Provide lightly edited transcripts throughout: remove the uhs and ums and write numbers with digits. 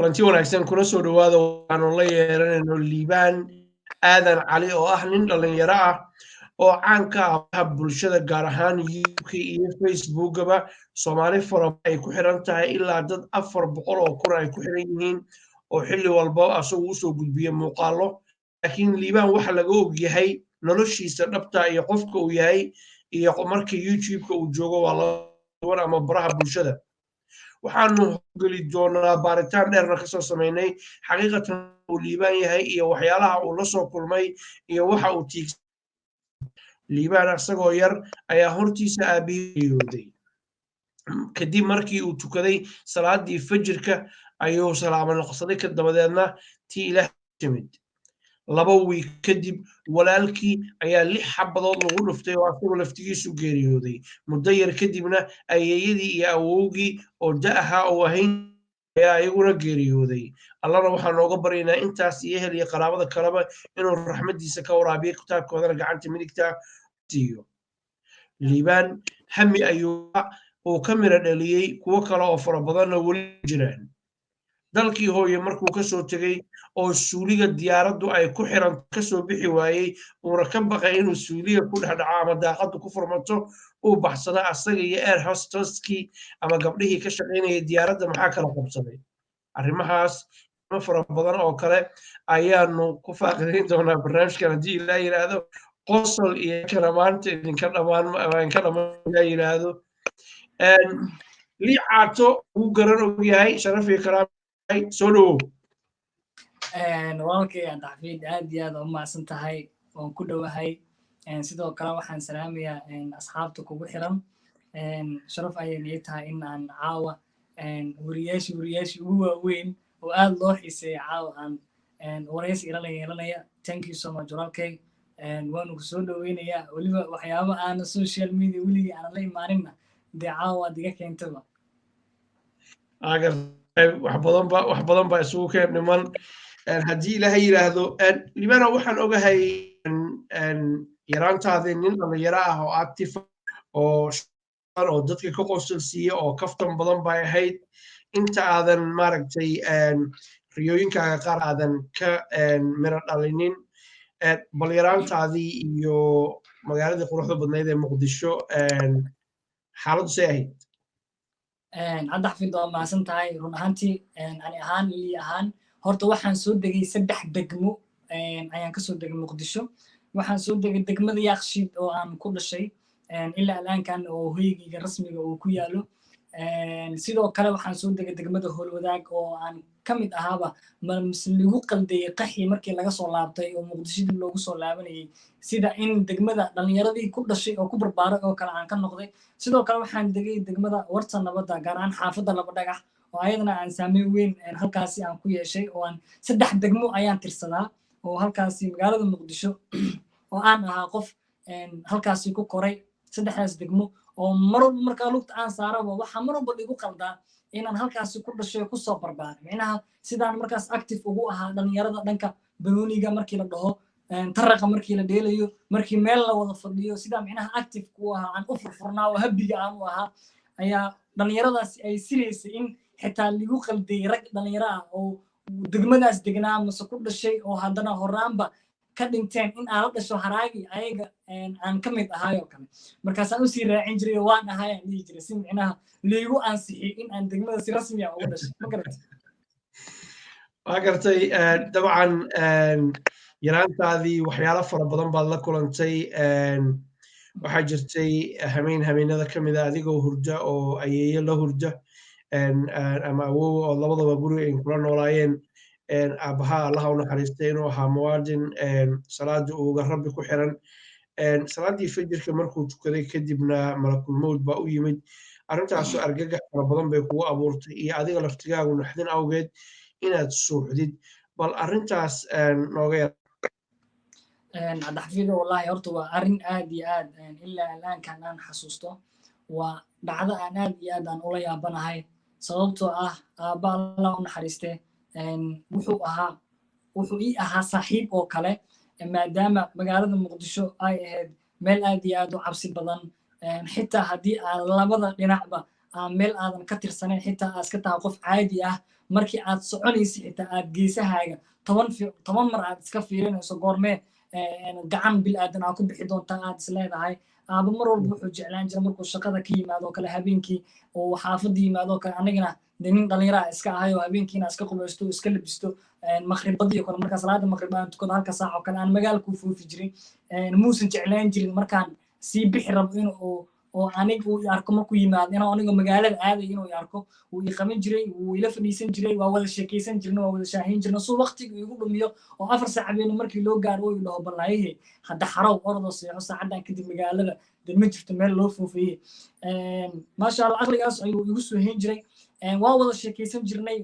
kulanti wanaagsan kuna soo dhawaada waxaanu la yeelanayno liibaan aadan cali oo ah nin dhalinyaro ah oo caan ka ah bulshada gaar ahaan youtube iyo facebookaba soomaali fara ay ku xiran tahay ilaa dad 400 oo kun ay ku xiran yihiin oo xilli walba asagu usoo gudbiya muuqaalo laakiin liibaan waxa laga og yahay noloshiisa dhabta iyo qofka uu yahay iyo marka youtube-ka uu joogo waa la ama baraha bulshada waxaanu geli doonaa baaritaan dheerna kasoo samaynay xaqiiqatan uu liibaan yahay iyo waxyaalaha uu la soo kulmay iyo waxa uu tiigsa liibaan isagoo yar ayaa hortiisa aabihiyooday kadib markii uu tukaday salaadii fajirka ayuu salaamo noqsaday ka dabadeedna tii ilaah timid 2 wiig kadib walaalkii ayaa 6 xabadood lagu dhuftay oo asagoo laftigiisu geeriyooday muddo yar kadibna ayeeyadii iyo awowgii oo da'aha oo ahayn ayaa ayaguna geeriyooday allana waxaan nooga baryaynaa intaas iyo ehel iyo qaraabada kaleba inuu raxmadiisa ka waraabiyo kitaabkoodana gacanta midigta siiyo liibaan hami ayuu ka mira dhaliyey kuwo kale oo fara badanna weli jiraan dalkii hooye markuu ka soo tegey oo suuliga diyaaraddu ay ku xiran kasoo bixi waayey uuna ka baqay inuu suuliga ku dhex dhaco ama daaqaddu ku furmato uu baxsada asaga iyo air hosteskii ama gabdhihii ka shaqaynayay diyaaradda maxaa kala qabsaday arrimahaas fara badan oo kale ayaanu ku faaqidayn doonaa barnaamijkan haddii ilaa yidhaahdo qosol iyo kana maanta idinka dhammaan yidhaahdo lii caato uu garan og yahay sharaf iyo karaam soo dhawow walaalkay xafiid aad iyo aad u mahadsan tahay waan ku dhowahay sidoo kale waxaan salaamayaa asxaabta kugu xiran sharaf ayay ii tahay in aan caawa wariyaashii ugu waaweyn oo aad loo xiiseeya caawa aan waraysi yeelanaya thank you so much walaalkay waanu ku soo dhoweynayaa weliba waxyaaba aana social media weligii aanan la imaaninna dee caawa aad iga keentaba wax badan baa isugu keen dhiman haddii ilaahay yidhaahdo liibana waxaan ogahay yaraantaadii nin dhalinyaro ah oo active oo dadka ka qosol siiya oo kaftan badan bay ahayd inta aadan maaragtay riyooyinkaaga qaar aadan ka miro dhalinin bal yaraantaadii iyo magaaladii quruxda badnayd ee muqdisho xaaladdu say ahayd hadda xafiid waa mahadsan tahay run ahaantii ani ahaan lii ahaan horta waxaan soo degay 3 degmo ayaan kasoo degay muqdisho waxaan soo degay degmada yaaqshiid oo aan ku dhashay ilaa alaankan oo hoygayga rasmiga uu ku yaalo sidoo kale waxaan soo degay degmada howlwadaag oo aan ka mid ahaaba lagu qaldeeyey qaxii markii laga soo laabtay oo muqdisho dib loogu soo laabanayay sida in degmada dhalinyaradii ku dhashay oo ku barbaaray oo kale aan ka noqday sidoo kale waxaan degay degmada warta nabadda gaar ahaan xaafadda laba dhagax oo ayadana aan saameyn weyn halkaasi aan ku yeeshay oo aan 3 degmo ayaan tirsadaa oo halkaasi magaalada muqdisho oo aan ahaa qof halkaasi ku koray 3daas degmo oo marwalba markaa lugta aan saaraba waxaa marwalba igu qaldaa inaan halkaasi ku dhashay ku soo barbaaray micnaha sidaan markaas active ugu ahaa dhalinyarada dhanka banooniga markii la dhaho taraqa markii la dheelayo markii meel la wada fadhiyo sidaa micnaha active ku ahaa aan u furfurnaa oo habiga aan u ahaa ayaa dhalinyaradaasi ay siraysay in xitaa lagu qaldeeyey rag dhalinyaro ah oo degmadaas degnaa mase ku dhashay oo haddana horaanba ka dhinteen in aan la dhasho haraagi ayaga aan ka mid ahaayoo kale markaasaan usii raacin jiray waan ahay aan dhihi jiray si micnaha liigu ansixiyey in aan degmada si rasmi ah ugu dhashay ma garatay waa gartay dabcan yaraantaadii waxyaalo fara badan baad la kulantay waxaa jirtay habeenada ka mid a adigoo hurda oo ayeeyo la hurda ama awow oo labadaba guriga ay kula noolaayeen aabbaha allaha u naxariistay inuu ahaa muwaadin salaada uuga rabbi ku xiran salaadii fajirka markuu tukaday kadibna malakul mowt baa u yimid arrintaasu argagax fara badan bay kugu abuurtay iyo adiga laftigaagu naxdin awgeed inaad suuxdid bal arrintaas nooga yar hadda xafiido wallahi horta waa arrin aad iyo aad ilaa alaankan aan xasuusto waa dhacdo aan aad iyo aad aan ula yaabanahay sababtoo ah aabba allah u naxariiste wuxuu ii ahaa saaxiib oo kale maadaama magaalada muqdisho ay ahayd meel aad iyo aad u cabsi badan xitaa haddii aan labada dhinacba meel aadan ka tirsanayn xitaa aad iska tahay qof caadi ah markii aad soconaysa xitaa aad geesahaaga toban mar aad iska fiirinayso goormee gacan bil aadan aa ku bixi doontaa aad is leedahay aaba mar walba wuxuu jeclaan jira markuu shaqada ka yimaado kale habeenkii oo xaafadda yimaado kale anigana dee nin dhallinyaraa iska ahay oo habeenkiina iska qubaysto iska labisto maqribadii kale markaa salaada maqrib aan tukado halka saac oo kale aan magaalku foofi jirin muusan jeclaan jirin markaan sii bixi rabo in oo aniga uu arko markuu yimaado inuu aniga magaalada aaday inuu arko wuu i qaban jiray wuu ila fadhiisan jiray waa wada sheekaysan jirna waa wada shaahin jirna suu waqtiga igu dhumiyo oo 4 saac habeen markii loo gaaro oo dhaho balaayahe hadda xarow ordo seexo saacadan kadib magaalada dad ma jirto meel loo foofiyey maasha Allah aqligaas ayuu igu soo hayn jiray waa wada sheekaysan jirnay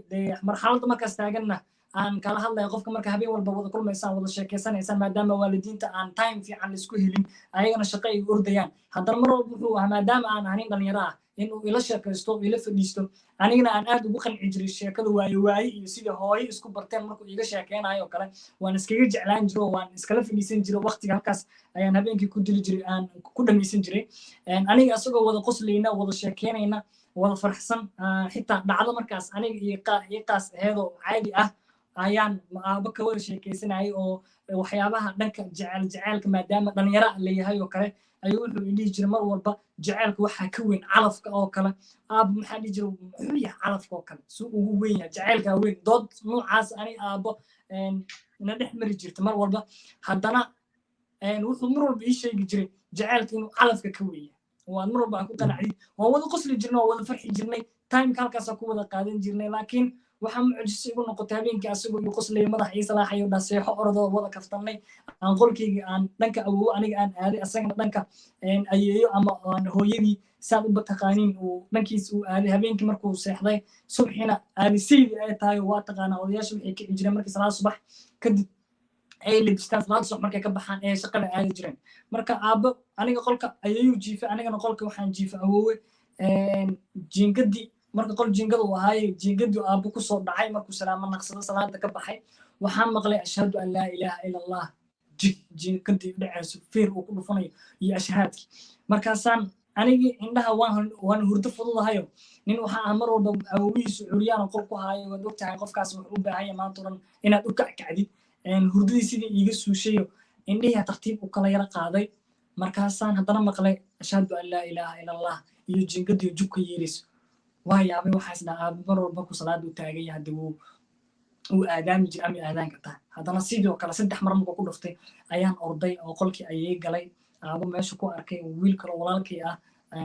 marxaladda markaas taaganna aan kala hadlayo qofka marka habeen walba wada kulmaysaan wada sheekaysanaysaan maadaama waalidiinta aan time fiican la isku helin ayagana shaqo ay ordayaan haddana mar walba wuxuu ahaa maadaama aan ahayn dhalinyaro ah inuu ila sheekaysto ila fadhiisto anigana aan aad ugu qanci jiray sheekada waaye iyo sida hooyo isku barteen markuu iga sheekeynayo oo kale waan iskaga jeclaan jiro waan iskala fadhiisan jiro waqtiga halkaas ayaan habeenkii ku dili jiray aan ku dhamaysan jiray aniga asagoo wada qoslayna wada sheekeynayna wada farxsan xitaa dhacdo markaas aniga iyo qaas aheedoo caadi ah ayaan aaba ka wada sheekaysanayay oo waxyaabaha dhanka jaceylka maadaama dhalinyaro leeyahay oo kale ayuu wuxuu dhihi jiray mar walba jaceylka waxaa ka weyn calafka oo kale aaba maxaa dhihi jiray muxuu yahay calafka oo kale suu ugu weyn yahay jaceylka weyn dood noocaas ani aabo na dhex mari jirta mar walba haddana wuxuu mar walba ii sheegi jiray jaceylka inuu calafka ka weyn yahay waan mar walba aan ku qanacday waan wada qosli jirnay waan wada farxi jirnay timeka halkaasaan ku wada qaadan jirnay laakiin waxaa mucjisa igu noqotay habeenkii asagoo ii qoslaya madax ii salaaxayo dhaseexo orodoo wada kaftannay aan qolkayga aan dhanka awowo aniga aan aaday asagana dhanka ayeeyo ama hooyadii saad uba taqaaniin uu dhankiis uu aaday habeenkii markuu seexday subxina aadisaydii ay tahay waa taqaanaa odayaasha waxay kici jireen markii salaad subax kadib ay labistaan salaad subax markay ka baxaan ee shaqada aadi jireen marka aabbo aniga qolka ayeeyuu jiifa anigana qolka waxaan jiifa awowe jiingadii marka qol jiingada uu ahaaye jiingadii aabbo ku soo dhacay markuu salaamo naqsado salaada ka baxay waxaan maqlay ashhadu an laa ilaaha ila allah jiingadii dhacayso fiir uu ku dhufanayo iyo ashhaadkii markaasaan anigii indhaha waan hurdo fududahayo nin waxaa ah mar walba awowihiisu curyaana qol ku haayo waad ogtahay qofkaas wuxuu u baahan yahay maanta oran inaad u kackacdid hurdadii sidii iiga suushayo indhihii tartiib u kala yara qaaday markaasaan haddana maqlay ashhadu an laa ilaaha ila allah iyo jiingadii jubka yeerayso waa yaabay waxaas dhahaa mar walba ku salaada u taagay hadda uu aadaami jiray ama aadaanka tahay haddana sidoo kale 3 mar markuu ku dhuftay ayaan orday oo qolkii ayay galay aabo meesha ku arkay wiil kale walaalkii ah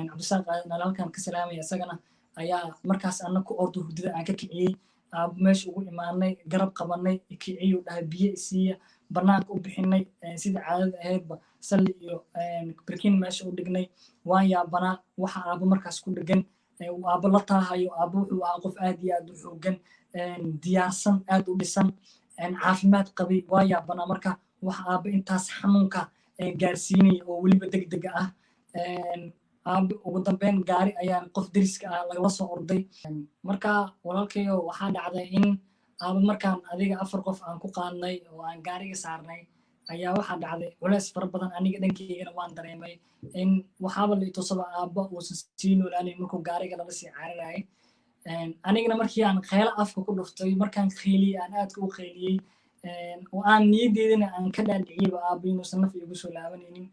cabdisaaq halkan ka salaamaya isagana ayaa markaas ana ku ordo hurdada aan ka kiciyey aabo meesha ugu imaanay garab qabanay kiciyo dhahay biyo isiiya banaanka u bixinay sida caadada ahaydba salli iyo barkin meesha u dhignay waan yaabanaa waxa aabo markaas ku dhegan aabo la taahayo aabo wuxuu ahaa qof aad iyo aad u xoogan diyaarsan aad u dhisan caafimaad qabay waa yaabanaa marka waxa aabo intaas xanuunka gaarsiinaya oo weliba degdega ah aabo ugu dambeyn gaari ayaan qof deriska ah lagala soo orday marka walaalkayo waxaa dhacday in aabo markaan adiga 4 qof aan ku qaadnay oo aan gaariga saarnay ayaa waxaa dhacday culays fara badan aniga dhankaygana waan dareemay in waxaaba la itusaba aabba uusan sii noolaanay markuu gaariga lala sii cararayay anigana markii aan kheylo afka ku dhuftay markaan kheyliyey aan aadka u kheyliyey oo aan niyadeedana aan ka dhaadhiciyeyba aabba inuusan naf igu soo laabanaynin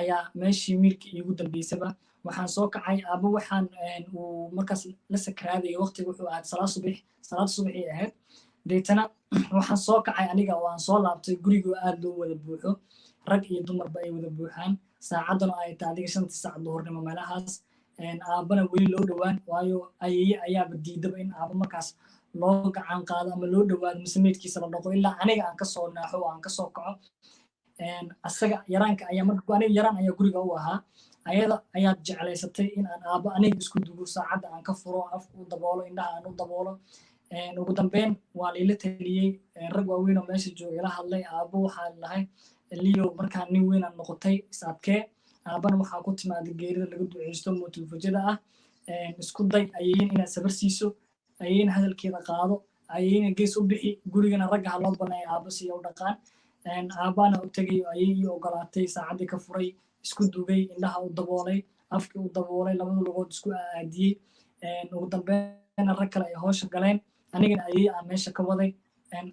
ayaa meeshii miirka iigu dambeysaba waxaan soo kacay aabba waxaan uu markaas la sakraadayay waqtiga wuxuu ahayd salaad subaxii ahayd deetana waxaan soo kacay aniga oo aan soo laabtay gurigoo aad loo wada buuxo rag iyo dumarba ay wada buuxaan saacaddana ay tahay adiga 5 saac duhurnimo meelahaas aabbana weli loo dhowaan waayo ayeeye ayaaba diidaba in aabba markaas loo gacan qaado ama loo dhowaado masameedkiisa la dhaqo ilaa aniga aan ka soo naaxo oo aan ka soo kaco asaga yaraanka ayaa marka aniga yaraan ayaa guriga u ahaa ayada ayaad jeclaysatay in aan aabba aniga isku dugo saacadda aan ka furo af u daboolo indhaha aan u daboolo ugu dambeyn waa liila taliyey rag waaweyn oo meesha jooga ila hadlay aabbo waxaa lahay liyo markaa nin weyn aan noqotay isaadkee aabbana waxaa ku timaaday geerida laga duceysto mootulfajada ah isku day ayeyn inaad sabar siiso ayeyn hadalkeeda qaado ayeyna gees u bixi gurigana ragga ha loo baneeya aabbo siya u dhaqaan aabbana u tegayo ayey ii ogolaatay saacaddii ka furay isku dugay indhaha u daboolay afkii u daboolay labada lugood isku aadiyey ugu dambeyn rag kale ay hawsha galeen anigana ayay aan meesha ka waday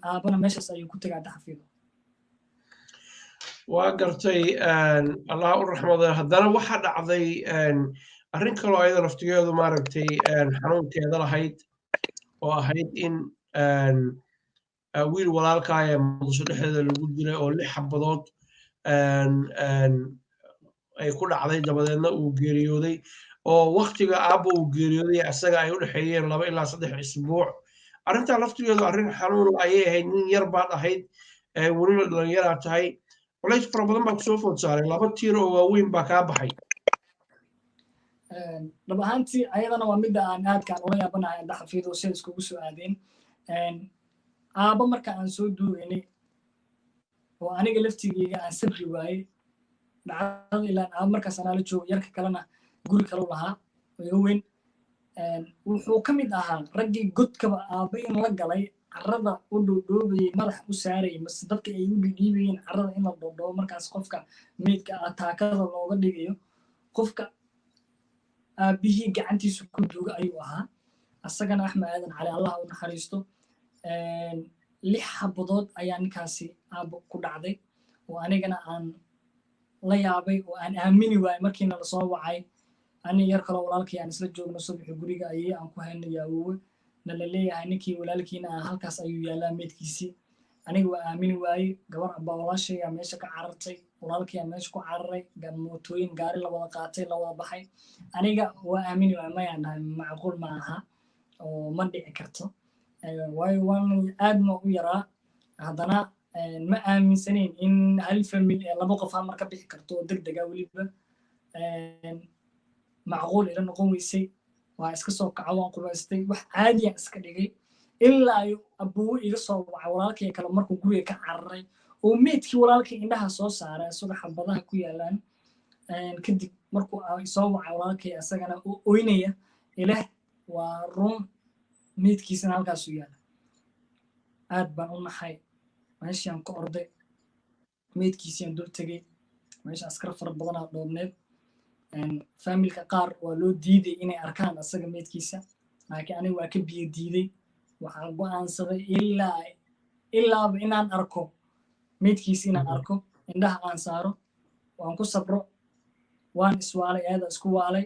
aabana meeshaas ayuu ku tegay Cabdixafiid waa gartay allah u raxmado haddana waxa dhacday arrin kaloo ayada laftigeedu maaragtay xanuunkeeda lahayd oo ahayd in wiil walaalkaa ee muqdisho dhexdeeda lagu dilay oo 6 xabadood ay ku dhacday dabadeedna uu geeriyooday oo waqtiga aabba uu geeriyooday asaga ay u dhexeeyeen 2 ilaa 3 isbuuc arrintaa laftigeedu arrin xanuun ayay ahayd nin yar baad ahayd welina dhalinyaraa tahay culays fara badan baa kusoo food saaray 2 tiir oo waaweyn baa kaa baxay dhab ahaantii ayadana waa midda aan aadkaan ula yaabanahay Cabdixafiid oo sida iskugu soo aadeen aabba marka aan soo duugaynay oo aniga laftigeyga aan sabri waayey dhacdada ilaa aabba markaas anaa la joogo yarka kalena guri kale u lahaa oo iga weyn wuxuu ka mid ahaa raggii godkaba aabba in la galay carrada u dhoodhoobayay madax u saarayay mase dadka ay u dhidhiibayeen carrada in la dhoodhoobo markaas qofka meydka taakada looga dhigayo qofka aabbihii gacantiisu ku duuga ayuu ahaa asagana Axmed Aadan Cali allah u naxariisto 6 xabadood ayaa ninkaasi aabbo ku dhacday oo anigana aan la yaabay oo aan aamini waayey markiina la soo wacay ani yar kaloo walaalkii aan isla joogno subaxii guriga ayay aan ku haynay awoowe na la leeyahay ninkii walaalkiina halkaas ayuu yaalaa meydkiisii aniga waa aamini waayey gabar abba walaashayga meesha ka carartay walaalkii meesha ku cararay mootooyin gaari la wada qaatay la wada baxay aniga waa aamini waayey mayaan dhahay macquul ma aha oo ma dhici karto waayo waan aadna u yaraa haddana ma aaminsanayn in hal family 2 qof mar ka bixi karto oo degdeg ah weliba macquul ila noqon weysay waa iska soo kaca waan qubaystay wax caadi ah iska dhigay ilaa abuu iga soo wacay walaalkii kale markuu guriga ka cararay oo meedkii walaalkii indhaha soo saaray asagoo xabadaha ku yaalaan kadib markuu soo wacay walaalkii asagana oo oynaya ilaah waa run meedkiisana halkaas u yaala aad baan u naxay meeshaan ka orday meedkiisaan dul tegay meesha askar fara badanaa dhoobneed familka qaar waa loo diiday inay arkaan asaga meedkiisa laakiin aniga waa ka biyo diiday waxaan go'aansaday ilaaba inaan arko meedkiisa inaan arko indhaha aan saaro waan ku sabro waan iswaalay aada isku waalay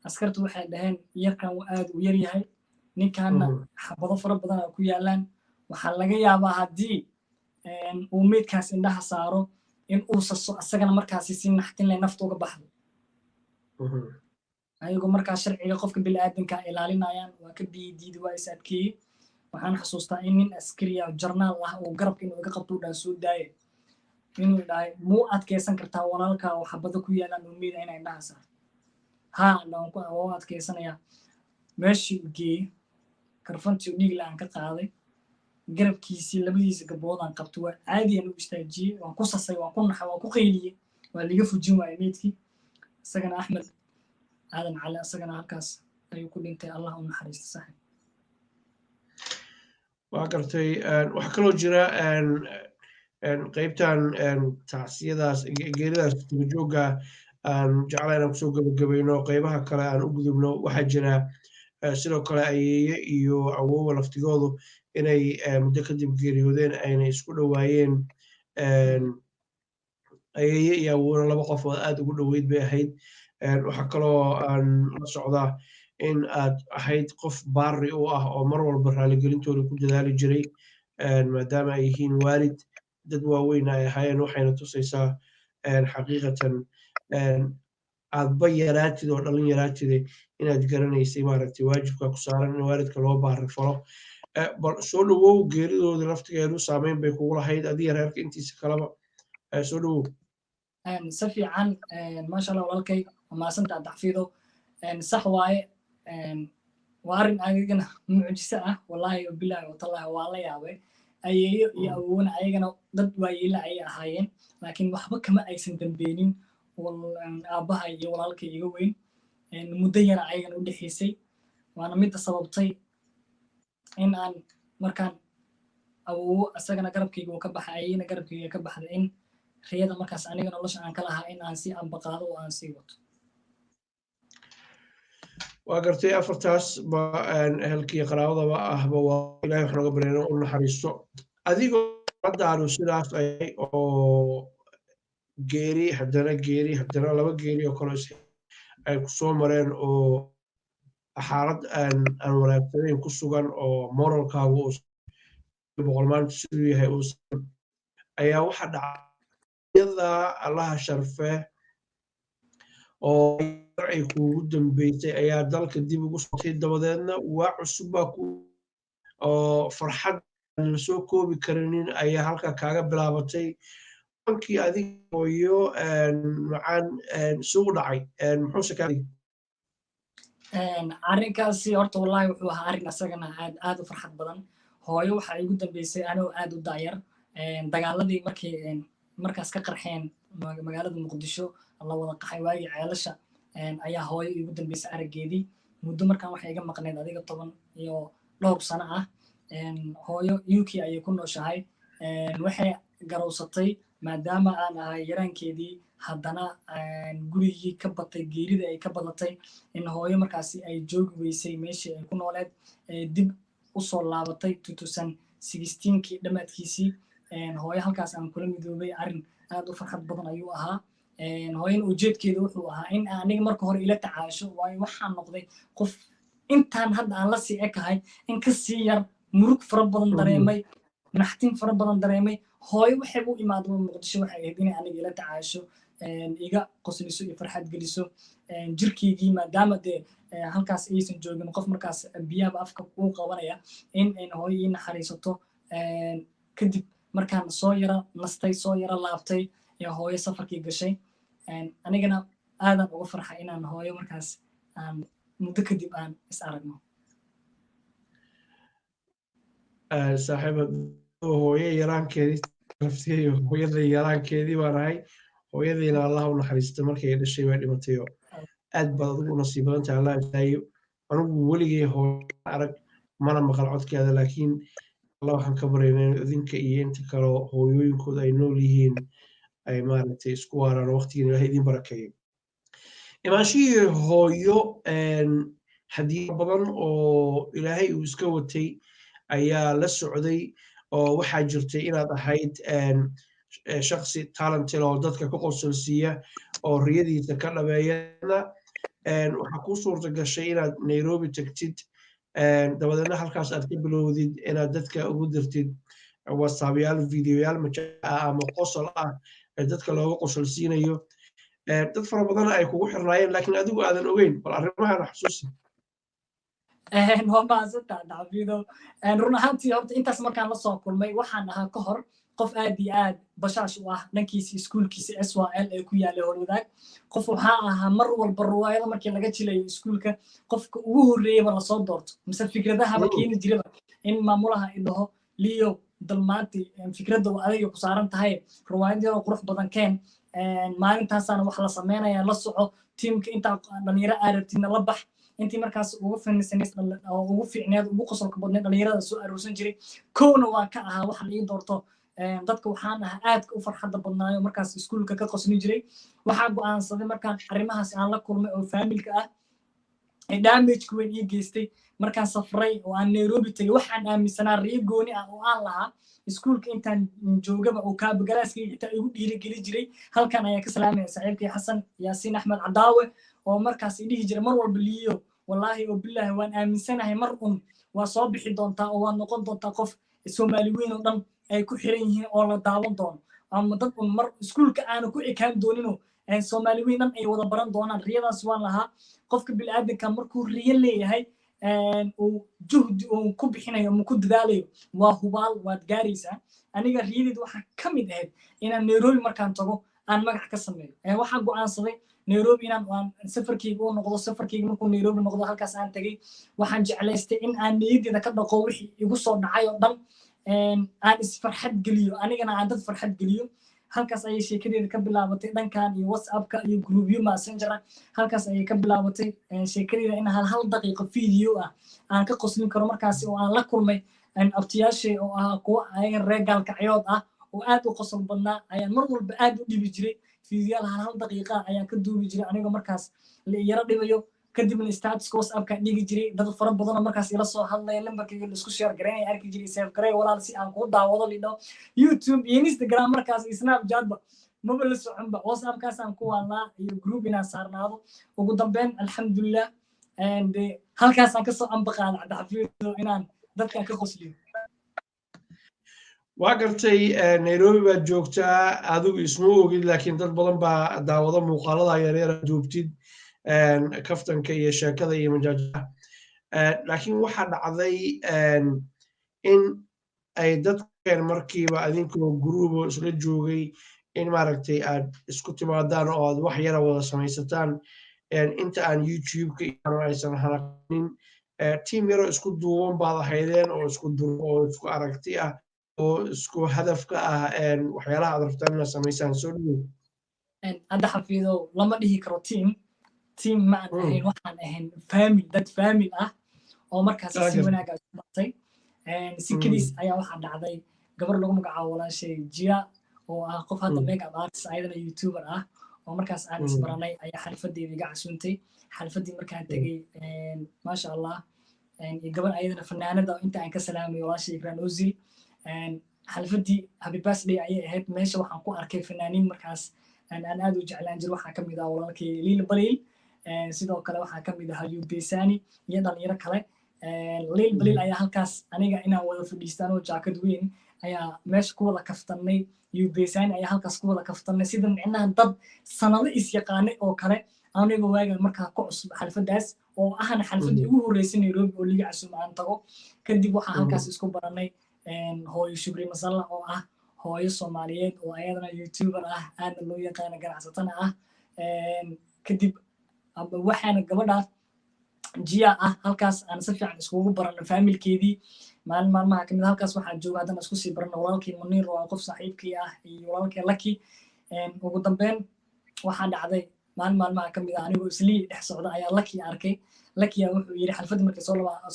askartu waxay dhaheen yarkan aad u yar yahay ninkaana xabado fara badan ku yaalaan waxaa laga yaabaa haddii uu meydkaas indhaha saaro in uu saso asagana markaasi si naxtin leh nafta uga baxdo ayagoo markaa sharciga qofka bini'aadanka ilaalinayaan waa ka biyadiidi waa is adkeeyey waxaan xasuustaa in nin askariya jarnaal ah oo garabka inuu iga qabto dhaa soo daaya inuu dhahay muu adkeysan kartaa walaalkaa oo xabado ku yaalaan oo meeda inay indhaha saarto haa oo adkeysanayaa meeshii u geeyey karfantii dhiig la-aan ka qaaday garabkiisii labadiisa gaboodaan qabto waa caadiyan u istaajiyey waan ku sasay waan ku naxay waan ku qayliyey waa liga fujin waayey meydkii isagana Axmed Aadan Cali isagana halkaas ayuu ku dhintay allah u naxariisto saaxiib waa gartay waxa kaloo jira qaybtan tacsiyadaas geeridaas joogga aan jeclayn aan kusoo gabagabayno qaybaha kale aan u gudubno waxaa jira sidoo kale ayeeye iyo awoowa laftigoodu inay muddo kadib geeriyoodeen ayna isku dhowaayeen ayeeye iyo awoowna 2 qof oo aad ugu dhoweyd bay ahayd waxaa kaloo aan la socdaa in aad ahayd qof baari u ah oo mar walba raaligelintooda ku dadaali jiray maadaama ay yihiin waalid dad waaweyn ay ahaayeen waxayna tusaysaa xaqiiqatan aadba yaraatid oo dhalin yaraatide inaad garanaysay maaragtay waajibka ku saaran in waalidka loo baari falo bal soo dhawow geeridooda laftigeedu saameyn bay kugu lahayd adiga reerka intiisa kaleba soo dhawow si fiican maasha allah walaalkay maasantaa Cabdixafiido sax waaye waa arrin ayagana mucjiso ah wallaahi bilaahi watallaahi waa la yaabay ayeeyo iyo awoowna ayagana dad waayeela ayay ahaayeen laakiin waxba kama aysan dambeynin aabbaha iyo walaalkay iga weyn muddo yara ayagana u dhexaysay waana midda sababtay in aan markaan awoowo asagana garabkayga uu ka baxay ayayna garabkayga ka baxday in riyada markaas aniga nolosha aan ka lahaa in aan sii ambaqaado oo aan sii wato وقرتي أفرتاس أهلكي قراوضة وأهبا وإلهي وحنا قبرنا قلنا حريصو أديكو رد على سلاس أي أو جيري حدنا لما جيري وكروس أي كسو مرين أو حارد أن ولاتين كسوغان أو مورال كاوس بقولمان سوي هاي أوس أيا واحد يلا الله شرفه oo ay kugu dambeysay ayaa dalka dib ugu socotay dabadeedna waa cusubaa oo farxad aan la soo koobi karinin ayaa halka kaaga bilaabatay bankii adiga hooyo macaan isugu dhacay muxuuse kaa arrinkaasi horta wallahi wuxuu ahaa arrin asagana aad u farxad badan hooyo waxaa igu dambeysay anoo aad u daayar dagaaladii markaas ka qarxeen magaalada muqdisho la wada qaxay waagii ceelasha ayaa hooyo igu dambeysay araggeedii muddo markaan waxay iga maqneed adiga 10 iyo dhowr sano ah hooyo UK ayay ku nooshahay waxay garowsatay maadaama aan ahay yaraankeedii haddana gurigii ka batay geerida ay ka badatay in hooyo markaasi ay joogi weysay meeshii ay ku nooleed dib u soo laabatay 2016kii dhammaadkiisii hooyo halkaas aan kula midoobay arrin aad u farxad badan ayuu ahaa hooyana ujeedkeedu wuxuu ahaa in aniga marka hore ila tacaasho waayo waxaan noqday qof intaan hadda aan la sii ekahay in ka sii yar murug fara badan dareemay naxtin fara badan dareemay hooyo waxay u imaado muqdisho waxay ahayd inay aniga ila tacaasho iga qosliso iyo farxad geliso jirkeygii maadaama dee halkaas aysan joogin qof markaas biyaha afka uu qabanaya in hooyo ii naxariisato kadib markaan soo yara nastay soo yara laabtay ee hooyo safarkii gashay anigana aadan uga farxay inaan hooyo markaas aan muddo kadib aan is aragno saaxiiba hooyo yaraankeedii hooyada yaraankeedii baan ahay hooyadiina allah u naxariista markay dhashay waa dhimatay oo aad baad adigu nasiib badan tahay allah isaayo anigu weligay hooyo arag mana maqal codkeeda laakiin allah waxaan ka baryaynaa in idinka iyo inta kale hooyooyinkooda ay nool yihiin ay maaragtay isku waaraan waqtigiina ilaahay idin barakeeyo imaanshihii hooyo hadiyo badan oo ilaahay uu iska watay ayaa la socday oo waxaa jirtay inaad ahayd shakhsi talented oo dadka ka qosolsiiya oo riyadiisa ka dhabeeyana waxaa kuu suurta gashay inaad Nairobi tagtid dabadeedna halkaas aad ka bilowdid inaad dadka ugu dirtid whatsappyaal videoyaal majaa ama qosol ah dadka looga qosolsiinayo dad fara badan ay kugu xirnaayeen laakiin adigu aadan ogeyn bal arrimahan xasuusi waa mahadsantaha dacfido run ahaantii horta intaas markaan la soo kulmay waxaan ahaa ka hor qof aad iyo aad bashaash u ah dhankiisa iskuulkiisa SYL ee ku yaallay Horwadaag qof waxaa ahaa mar walba ruwaayada markii laga jilayo iskuulka qofka ugu horreeyaba lasoo doorto mise fikradahaba keeni jiraba in maamulaha idhaho liyo dalmaanti fikradda waa adiga ku saaran tahay ruwaayad yaroo qurux badan keen maalintaasana wax la sameynaya la soco tiimka intaa dhalinyaro aad rabtidna la bax intii markaas ugu fanisaneys oo ugu fiicneed ugu qosolka badneed dhalinyarada soo aroorsan jiray kowna waan ka ahaa waxa la ii doorto dadka waxaan ahaa aadka u farxadda badnaayo markaas iskuulka ka qosni jiray waxaa go'aansaday markaan arrimahaas aan la kulmay oo faamilka ah damage weyn ii geystay markaan safray oo aan Nairobi tagay waxaan aaminsanaa riyo gooni ah oo aan lahaa iskuulka intaan joogaba oo kaabgalaaskayga xitaa igu dhiirigeli jiray halkan ayaa ka salaamaya saaxiibkay xasan yaasiin axmed cadaawe oo markaas dhihi jiray mar walba liyo wallaahi oo bilaahi waan aaminsanahay mar waa soo bixi doontaa oo waad noqon doontaa qof Soomaali weyn oo dhan ay ku xiran yihiin oo la daawan doono ama dad mar iskuulka aanu ku ekaan doonino Soomaali weyn dhan ay wada baran doonaan riyadaas waan lahaa qofka bilaadanka markuu riyo leeyahay uu juhdi uu ku bixinayo ama ku dadaalayo waa hubaal waad gaaraysaa aniga riyadeed waxaa ka mid ahayd inaan Nairobi markaan tago aan magac ka sameeyo waxaan go'aansaday Nairobi inaan safarkayga u noqdo safarkayga markuu Nairobi noqdo halkaas aan tagay waxaan jeclaystay in aan niyadeyda ka dhaqo wixii igu soo dhacay oo dhan aan isfarxad geliyo anigana aan dad farxad geliyo halkaas ayay sheekadeeda ka bilaabatay dhankan iyo WhatsApp-ka iyo groupyo Messenger halkaas ayay ka bilaabatay sheekadeeda in hal daqiiqo video ah aan ka qoslin karo markaas oo aan la kulmay abtiyaashay oo ah kuwa ayaga reegaalka ciyood ah oo aad u qosol badnaa ayaan mar walba aad u dhibi jiray fiidiyaal hal daqiiqa ayaan ka duubi jiray aniga markaas la yara dhibayo kadibna statuska whatsappka dhigi jiray dad fara badan oo markaas ila soo hadlaya lambarkayga isku share gareynaya arki jiray save garey walaal si aan ku daawado lidho YouTube iyo Instagram markaas iyo Snapchat maba la soconba whatsappkaas aan ku waalaa iyo group inaan saarnaado ugu dambeyn alxamdulillah and halkaas aan ka soo ambaqaada Cabdixafiid inaan dadka ka qosliyo waa gartay Nairobi baad joogtaa adigu isma ogid laakiin dad badan baa daawado muuqaalada yaryar joogtid kaftanka iyo sheekada iyo majaajaha laakiin waxaa dhacday in ay dadkeen markiiba adinkoo guruubo isla joogay in maaragtay aad isku timaadaan oo aad wax yara wada samaysataan inta aan YouTube-ka iyo aysan halaqnin team yaro isku duuban baad ahaydeen oo isku aragti ah oo isku hadafka ah waxyaalaha aad rabtaan inaad samaysaan soo dhaweey hadda xafiidow lama dhihi karo team ma aan ahayn waxaan ahayn dad family ah oo markaas si wanaag ah u batay si kaliis ayaa waxaa dhacday gabar lagu magacaabo walaashay Jia oo ah qof hadda makeup artist ayadana YouTuber ah oo markaas aan isbaranay ayaa xalfadeeda iga casuuntay xalfadii markaan tagay maasha Allah gabar ayadana fanaanada inta aan ka salaamay walaashay Ibrahim Ozil xalfadii happy birthday ayay ahayd meesha waxaan ku arkay fanaaniin markaas aan aad u jeclaan jiray waxaa kamid ah walaalkay Liil Baliil sidoo kale waxaa kamid ah Ayub Besani iyo dhalinyaro kale Liil Baliil ayaa halkaas aniga inaan wada fadhiistaan oo jaakad weyn ayaa meesha ku wada kaftanay Ayub Besani ayaa halkaas ku wada kaftanay sida micnaha dad sanado is yaqaanay oo kale aniga waagan markaa ku cusub xalfadaas oo ahana xalfadii ugu horeysay Nairobi oo liga cusub aan tago kadib waxaa halkaas isku baranay hooyo Shukri Masalla oo ah hooyo Soomaaliyeed oo ayadana YouTuber ah aadna loo yaqaan ganacsatana ah kadib waxaana gabadha Jia ah halkaas aan si fiican iskugu barano familkeedii maalmaha kamid halkaas waxaan joogaa haddana isku sii barano walaalkii Muniir oo qof saaxiibkii ah iyo walaalkii Lucky ugu dambeyn waxaa dhacday maalmaha kamid ah anigoo islii dhex socda ayaa Lucky arkay Lucky wuxuu yiri xalfadii markay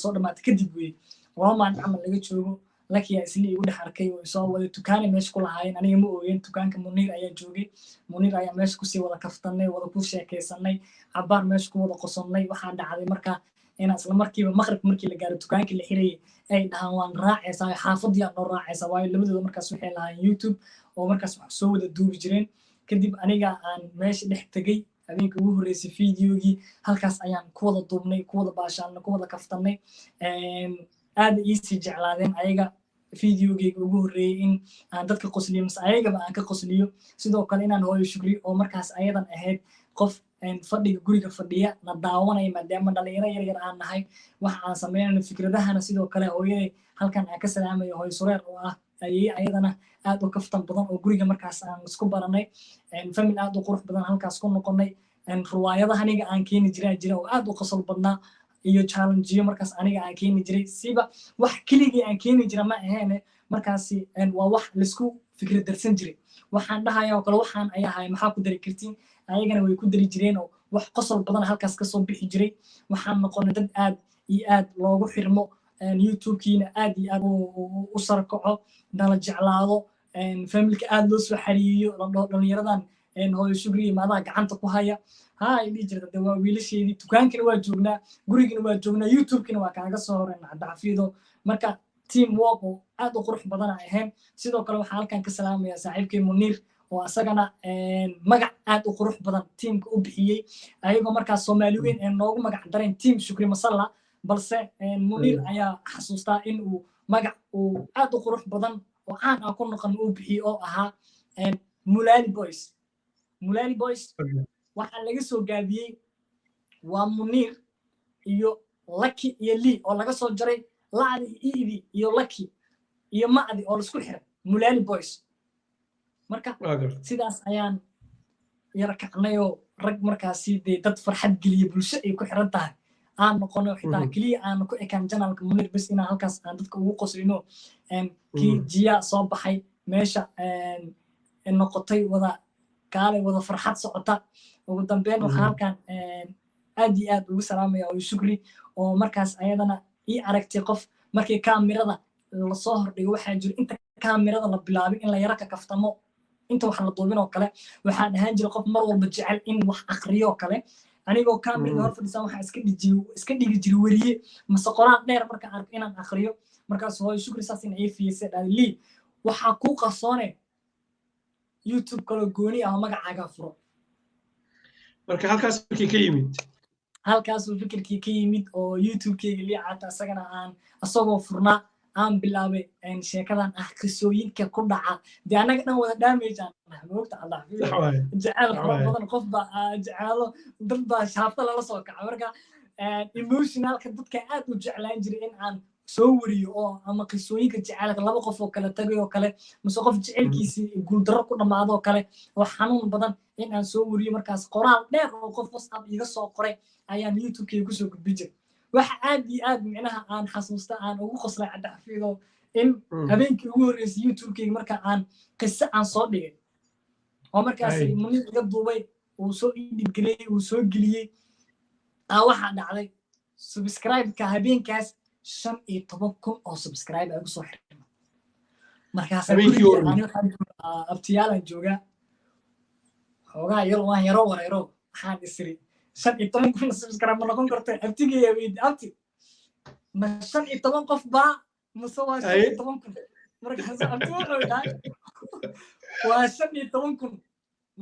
soo dhamaatay kadib weey waa maan camal laga joogo Lucky islii ugu dhex arkay oo soo wada dukaan meesha ku lahaayeen aniga ma ooyeen dukaanka Muniir ayaa joogay Muniir ayaa meesha ku sii wada kaftanay wada ku sheekeysanay cabaar meesha ku wada qosonnay waxaa dhacday markaa inaan isla markiiba maqrib markii la gaaro dukaankii la xirayay ay dhahaan waan raacaysaa xaafadii aan raacaysaa waayo labadooda markaas waxay lahaayeen YouTube oo markaas wax soo wada duubi jireen kadib aniga aan meesha dhex tagay habeenkii ugu horeysay fiidiyoogii halkaas ayaan ku wada duubnay ku wada baashaanay ku wada kaftanay aad iisii jeclaadeen ayaga fiidiyoogeyga ugu horeeyay in aan dadka qosliyo mas ayagaba aan ka qosliyo sidoo kale inaan hooyo Shukri oo markaas ayadan ahayd qof fadhiga guriga fadhiya la daawanaya maadaama dhalinyaro yaryar aan nahay waxa aan sameynayno fikradahana sidoo kale hooyaday halkan aan ka salaamayo hooyo Sureer oo ah ayadana aad u kaftan badan oo guriga markaas aan isku baranay family aad u qurux badan halkaas ku noqonay ruwaayadaha aniga aan keeni jira oo aad u qosol badnaa iyo challenge markaas aniga aan keeni jiray siba wax keligii aan keeni jira ma ahayn markaasi waa wax la isku fikrad darsan jiray waxaan dhahayaa oo kale waxaan ay ahay maxaa ku dari kartiin ayagana way ku dari jireen oo wax qosol badan halkaas ka soo bixi jiray waxaan noqonay dad aad iyo aad loogu xirmo YouTube-kiina aad iyo aad u sarkaco dala jeclaado family-ka aad loo soo xariiriyo dhalinyaradan hooyo Shukri maadaha gacanta ku haya hay dhigi jirta waa wiilasheedii dukaankana waa joognaa gurigana waa joognaa YouTube-kina waa kaaga soo horeen Cabdixafiido marka team work oo aad u qurux badan ay ahayn sidoo kale waxaan halkan ka salaamayaa saaxiibkay Muniir oo asagana magac aad u qurux badan teamka u bixiyay ayagoo markaas Soomaaliyeed noogu magac dareen team Shukri Masalla balse Muniir ayaa xasuustaa in uu magac uu aad u qurux badan oo aan ku noqon uu bixiyay oo ahaa Mulali Boys waxaa laga soo gaabiyey waa Muniir iyo Lucky iyo Lee oo laga soo jaray Laadi Iidi iyo Lucky iyo Maadi oo isku xiray Mulali Boys marka sidaas ayaan yara kacnayo rag markaasi dad farxad geliya bulsho ay ku xiran tahay aan noqono xitaa kaliya aan ku ekaan janaalka Muniir bas inaan halkaas aan dadka ugu qoslino kii Jia soo baxay meesha noqotay wada kaale wada farxad socota ugu dambeyn waxaan halkan aad iyo aad ugu salaamaya oo Shukri oo markaas ayadana ii aragtay qof markii kaamirada la soo hordhigo waxaa jira inta kaamirada la bilaabay in la yara ka kaftamo inta wax la duubin oo kale waxaan ahaan jiray qof mar walba jecel in wax aqriyo kale anigoo kaamiriga hor fadhisan waxaa iska dhigi jiray weriye mase qoraal dheer marka arko inaan akhriyo markaas hooyo shukri saas in ay fiisay lii waxaa kuu qarsoone youtube kaloo gooni ah magacaaga furo marka halkaas fikirkii ka yimid halkaasuu fikirkii ka yimid oo youtube-keyga lii caata isagana aan asagoo furnaa aan bilaabay sheekadan ah qisooyinka ku dhaca dee annaga dhan wada damage aan moogta allah jecel fara badan qof baa jecelo dad baa shaafta lala soo kaca marka emotionalka dadka aad u jeclaan jiray in aan soo wariyo oo ama qisooyinka jecelka laba qof oo kale tagay oo kale mise qof jecelkiisii guuldarro ku dhammaado oo kale oo xanuun badan in aan soo wariyo markaas qoraal dheer oo qof whatsapp iga soo qoray ayaan youtube-keyga kusoo gudbin jiray waxa aad iyo aad micnaha aan xasuusta aan ugu qoslay cabdixafiido in habeenkii ugu horreysay youtube-keyga marka aan qiso aan soo dhigay oo markaas munid iga duubay uu soo idhibgeliyey uu soo geliyey waxaa dhacday subscribe-ka habeenkaas 15,000 oo subscribe ay ugu soo xirmay markaas abtiyaalan joogaa xoogaa waan yaro wareero waxaan isiri 15,000 subscribe ma noqon karto abtigaya weyd abti ma 15 qof baa mase waa 15,000 markaas abti wuxuu dhahay waa 15,000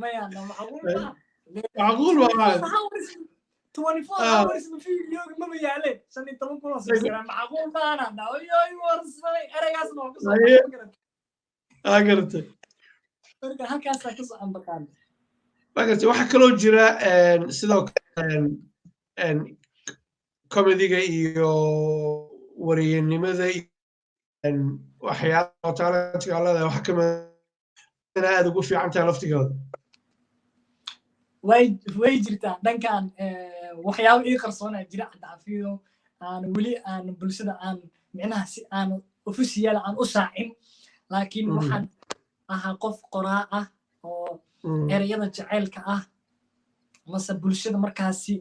maya macquul waa 24 hours ma video ma yaale 15,000 subscribe macquul baana dhawayoy warsay eraygaas noo ku soo gartay marka halkaas ka soo ambaqaan waxa kaloo jira sidoo comedy-ga iyo wariyanimada waxyaalaha talentaalada waxa kamid aad ugu fiican tahay laftigooda way jirtaa dhankan waxyaabo ii qarsoonaa jira cabdixafiido aan weli aan bulshada aan micnaha si aan official aan u shaacin laakiin waxaan ahaa qof qoraa ah oo erayada jaceylka ah mase bulshada markaasi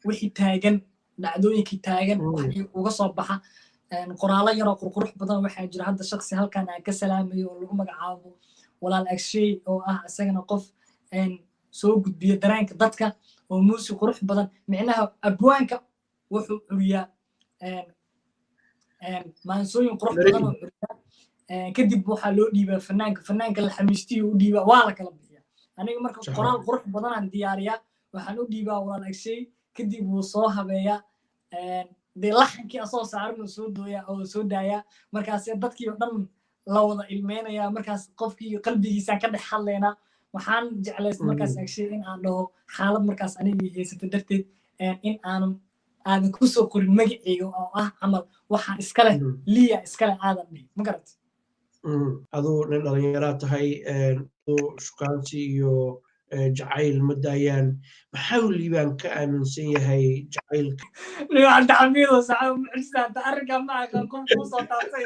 wixii taagan dhacdooyinkii taagan waxay uga soo baxa qoraalo yaroo qurqurux badan waxaa jira hadda shaksi halkan aan ka salaamayo oo lagu magacaabo walaal agshay oo ah isagana qof soo gudbiya dareenka dadka oo muusi qurux badan micnaha abwaanka wuxuu curiyaa maansooyin qurux badan oo curiyaa kadib waxaa loo dhiibaa fanaanka la xamiistiyo u dhiibaa waa la kala bixiya aniga marka qoraal qurux badanaan diyaariyaa waxaan u dhiibaa walaal agshay kadib wuu soo habeeyaa dee laxankii asoo saaran oo soo dooyaa oo soo daayaa markaas dadkii oo dhan la wada ilmeynayaa markaas qofkii qalbigiisaan ka dhex hadlaynaa waxaan jeclaystay markaas agshay in aan dhaho xaalad markaas anigii haysata darteed in aadan ku soo qorin magaceyga oo ah camal waxaa iskale liya iskale aadan dhihi ma garat aduu nin dhalinyaraa tahay shukaansi iyo jacayl ma daayaan maxaa liibaan ka aaminsan yahay jacaylka cabdixafiido saxaab mucjisaanta arrinkaa ma aqaan qof kuu soo taabtay